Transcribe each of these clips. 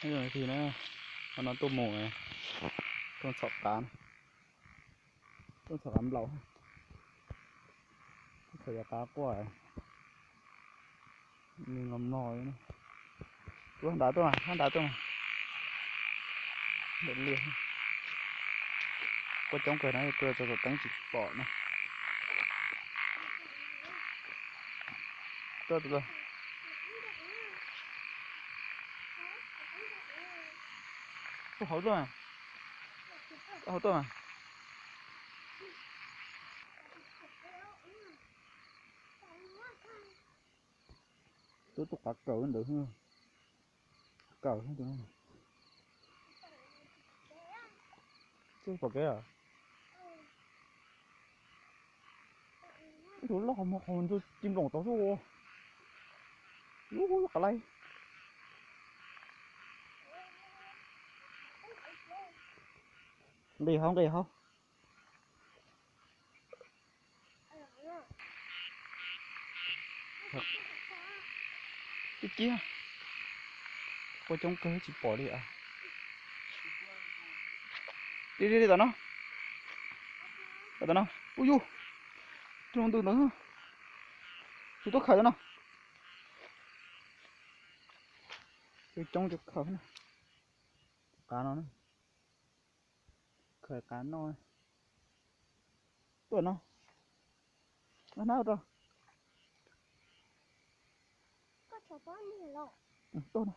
Bây giờ thì nó tôm mổ này, con sọc cá này, con sọc ấm lẩu, thời cá quả này, mình ngầm nòi này, tôi ăn đá tôi mà, để liền, có trong cái này tôi cho tánh chỉ bỏ này, tôi, tôi hấu tôi mà, tôi cá cỡ được không, cỡ không được, chứ bỏ cái à, tôi lo mà còn tôi chim lồng tao số, cả lấy, đi không, cái kia, có trong cái chỉ bỏ đi à, đi tao nó, ui du, trong từ nữa, chúng tôi khởi nó, cái trong chụp khởi này, cá nó này, khởi cá nó, tuần nó nào rồi, tôi này,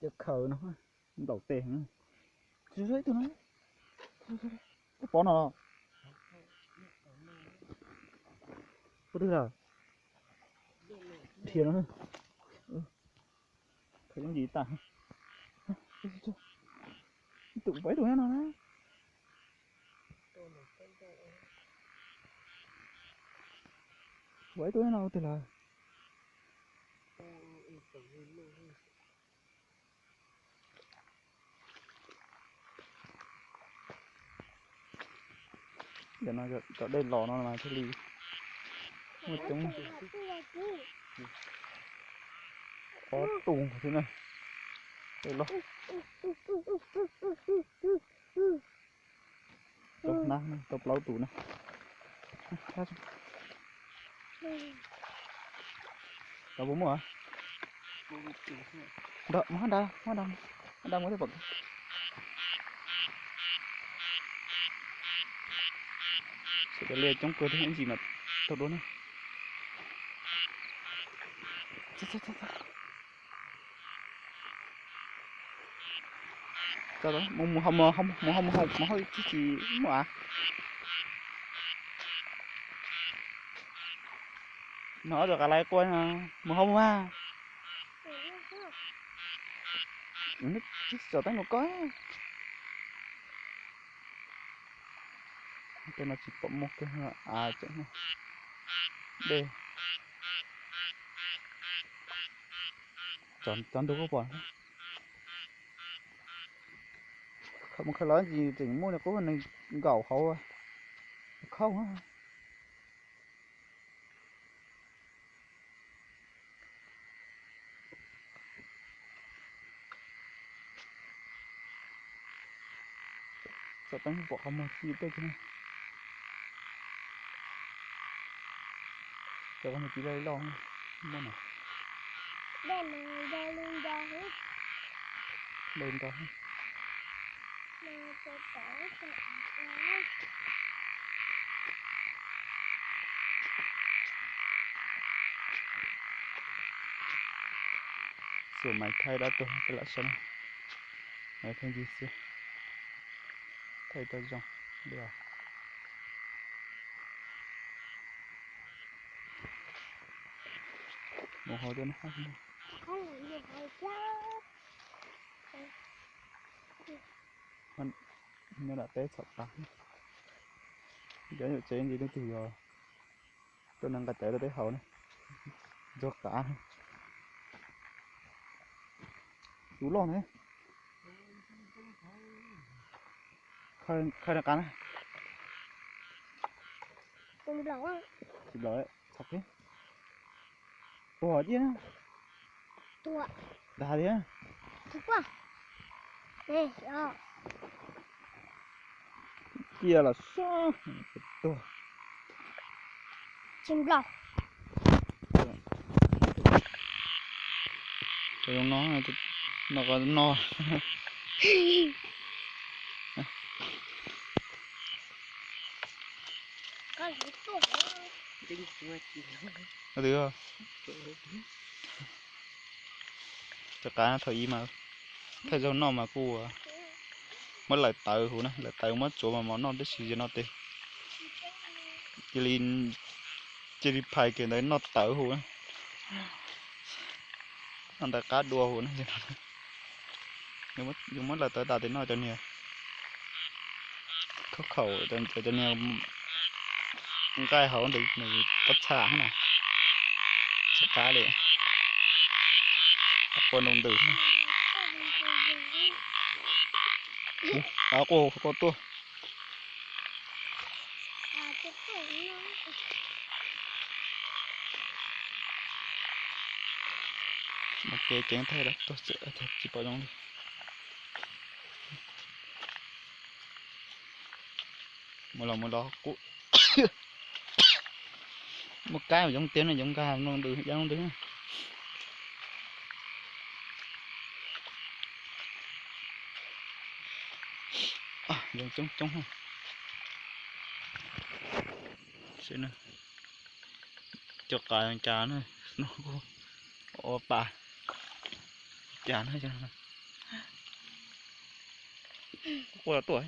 chụp khởi nó, đầu tiền, chứ đấy tôi nói, cái bỏ nào, có thứ là, thiệt nó, thấy cái gì ta, tụi vẫy tụi nó đấy, vẫy tụi nó thì là, để nó cho đây lò nó là cái ly, một trong có tùng thế này, đây lo, tập nát này, tập lau tủ này, tao bố mua à, đó má đang mới thấy bật, sẽ lên trong cơ thể những gì mà tao đốn này, sao đó không hơi chỉ mà à, nó được cái này coi mà không à, nó chỉ sợ tay một cái, cái nó chỉ có một cái à chẳng này, đây, chọn đâu có bỏ, không có nói gì chỉ mua được có này gạo khâu không á, sợ tay bỏ không một gì tới cái này, cho con chỉ lấy lo mua nào, lên đó, sửa máy thay đã tôi cái lạ xong, máy thay gì xưa, thay ta dòng, được, một hồi cho nó khác nữa, nó đã té sập cá, cái nhiều chuyện gì đó từ giờ, tôi đang cắt té tới hậu này, giọt cá, đủ lon đấy, khai là cá này, chụp đấy, sọc đấy, ủa chứ, đà đi á, Thích quá. Nè, đó. Kia là sao to Chim lọc. rồi nó có no Có gì tốt. nó được không cho cá nó thôi mà thấy đâu nó mà cô mất lại tàu hú này lại tàu mất chỗ mà món nó để xí cho nó tê chỉ linh chỉ đi phải cái đấy nó tàu hú này anh ta cá đua hú này nhưng mất là tới ta đến nó cho nhiều khóc khẩu cho nhiều cái hậu được này bắt sáng này sẽ cá để con đồng tử có tua một cái chén thay đó tôi sẽ thật chỉ bỏ trong đi một lần cũ một cái mà giống tiếng này giống cái nó được giống đứng giống trống không xin nữa cho cái trà nữa nó có bà trà nữa cho nó qua tuổi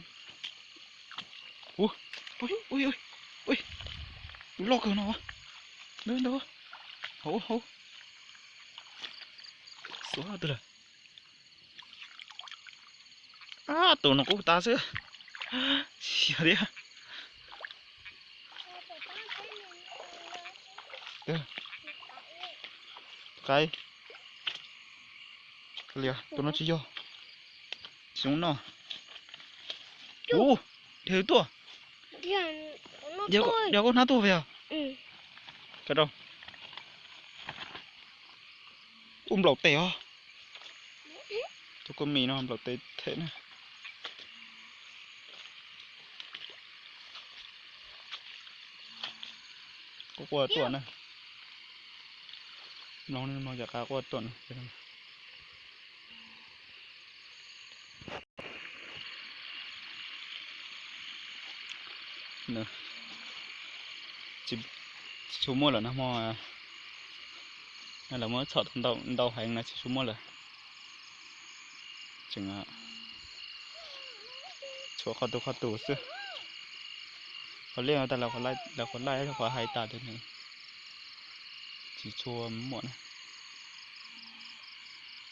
ui ui ui ui ui lo cửa nó lên đâu hố hố xóa từ rồi tụi nó cũng ta chứ xìa đi cái liều tụi nó chỉ vô xuống nó thiếu tua đeo con há tua về à cái đâu lẩu tẻ à tôi có mì nó lẩu tẻ thế này có qua tuần này nó giả cá qua tuần nữa chỉ số mua là nó mò hay là mới sợ đau hành là chỉ số mua là chừng chỗ khó tủ xưaเขาเรียกแต่เราคนไล่เราคนไฮตาตัวนี้chỉ chua muộn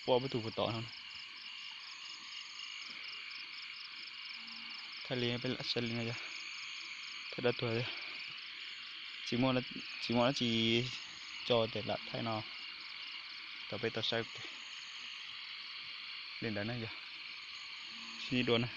qua với tủ của tỏ không thay liền bên lại xe liền này thay đã tuổi chỉ mua nó chỉ cho để lại thay nào tao bây tao sai liền đấy này giờ chỉ đuổi này